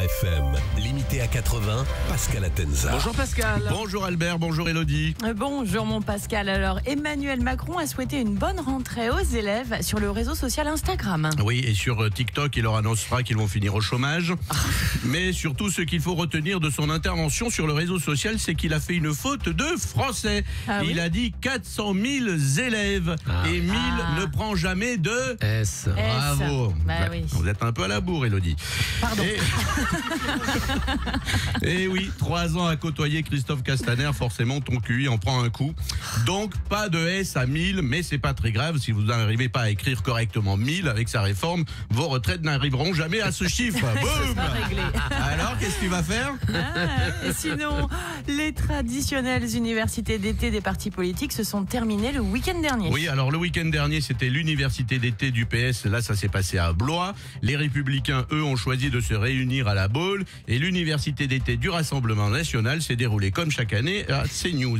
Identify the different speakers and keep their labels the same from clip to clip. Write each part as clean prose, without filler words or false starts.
Speaker 1: RFM, limité à 80, Pascal Atenza.
Speaker 2: Bonjour Pascal.
Speaker 3: Bonjour Albert, bonjour Elodie.
Speaker 4: Bonjour mon Pascal. Alors Emmanuel Macron a souhaité une bonne rentrée aux élèves sur le réseau social Instagram.
Speaker 3: Oui, et sur TikTok, il leur annoncera qu'ils vont finir au chômage. Mais surtout, ce qu'il faut retenir de son intervention sur le réseau social, c'est qu'il a fait une faute de français. Il a dit 400 000 élèves et 1000 ne prend jamais de
Speaker 2: S.
Speaker 3: Bravo.
Speaker 4: Bah oui.
Speaker 3: Vous êtes un peu à la bourre, Elodie.
Speaker 4: Pardon.
Speaker 3: Et oui, 3 ans à côtoyer Christophe Castaner, forcément ton QI en prend un coup. Donc pas de S à 1000, mais c'est pas très grave si vous n'arrivez pas à écrire correctement 1000 avec sa réforme, vos retraites n'arriveront jamais à ce chiffre. Boum.
Speaker 4: Pas réglé.
Speaker 3: Alors qu'est-ce qu'il va faire?
Speaker 4: Et sinon, les traditionnelles universités d'été des partis politiques se sont terminées le week-end dernier.
Speaker 3: Oui, alors le week-end dernier, c'était l'université d'été du PS. Là, ça s'est passé à Blois. Les Républicains, eux, ont choisi de se réunir à la Baule. Et l'université d'été du Rassemblement National s'est déroulée comme chaque année à CNews.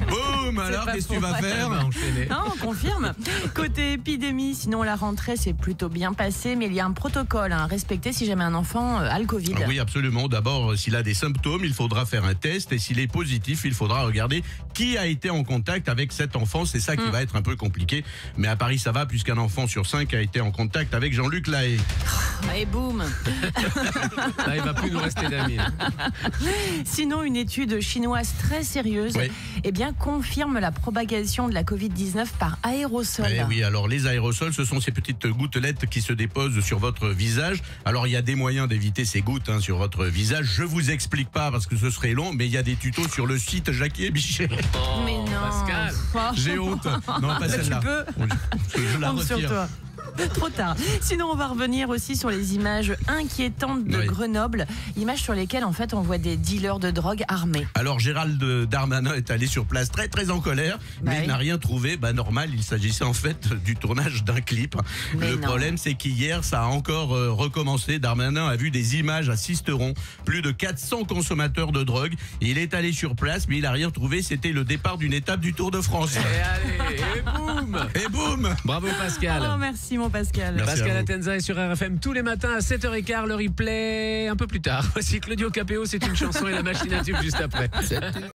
Speaker 3: Boum. Alors, qu'est-ce que tu vas faire?
Speaker 4: Non, on confirme. Côté épidémie, sinon la rentrée s'est plutôt bien passée, mais il y a un protocole à respecter si jamais un enfant a le Covid.
Speaker 3: Oui, absolument. D'abord, s'il a des symptômes, il faudra faire un test. Et s'il est positif, il faudra regarder qui a été en contact avec cet enfant. C'est ça qui va être un peu compliqué. Mais à Paris, ça va, puisqu'un enfant sur 5 a été en contact avec Jean-Luc Lahaye.
Speaker 4: Et boum.
Speaker 2: Là, il va plus nous rester d'amis.
Speaker 4: Sinon, une étude chinoise très sérieuse confirme la propagation de la Covid-19 par aérosol.
Speaker 3: Oui, alors les aérosols, ce sont ces petites gouttelettes qui se déposent sur votre visage. Alors il y a des moyens d'éviter ces gouttes sur votre visage. Je vous explique pas parce que ce serait long, mais il y a des tutos sur le site Jackie et Bichet.
Speaker 4: Mais non.
Speaker 2: Pascal.
Speaker 3: J'ai honte. Non, pas celle-là.
Speaker 4: Tu peux.
Speaker 3: Je la
Speaker 4: Compte sur
Speaker 3: retire.
Speaker 4: toi. Trop tard. Sinon, on va revenir aussi sur les images inquiétantes de Grenoble. Images sur lesquelles, en fait, on voit des dealers de drogue armés.
Speaker 3: Alors, Gérald Darmanin est allé sur place très en colère, mais il n'a rien trouvé. Normal, il s'agissait en fait du tournage d'un clip. Le problème, c'est qu'hier, ça a encore recommencé. Darmanin a vu des images à Sisteron, plus de 400 consommateurs de drogue. Il est allé sur place, mais il n'a rien trouvé. C'était le départ d'une étape du Tour de France.
Speaker 2: Et allez, et boum.
Speaker 3: Et boum.
Speaker 2: Bravo Pascal.
Speaker 4: Oh, merci mon Pascal.
Speaker 3: Merci
Speaker 2: Pascal
Speaker 3: à vous.
Speaker 2: Atenza est sur RFM tous les matins à 7h15. Le replay un peu plus tard. Voici Claudio Capéo, c'est une chanson et la machine à tube juste après.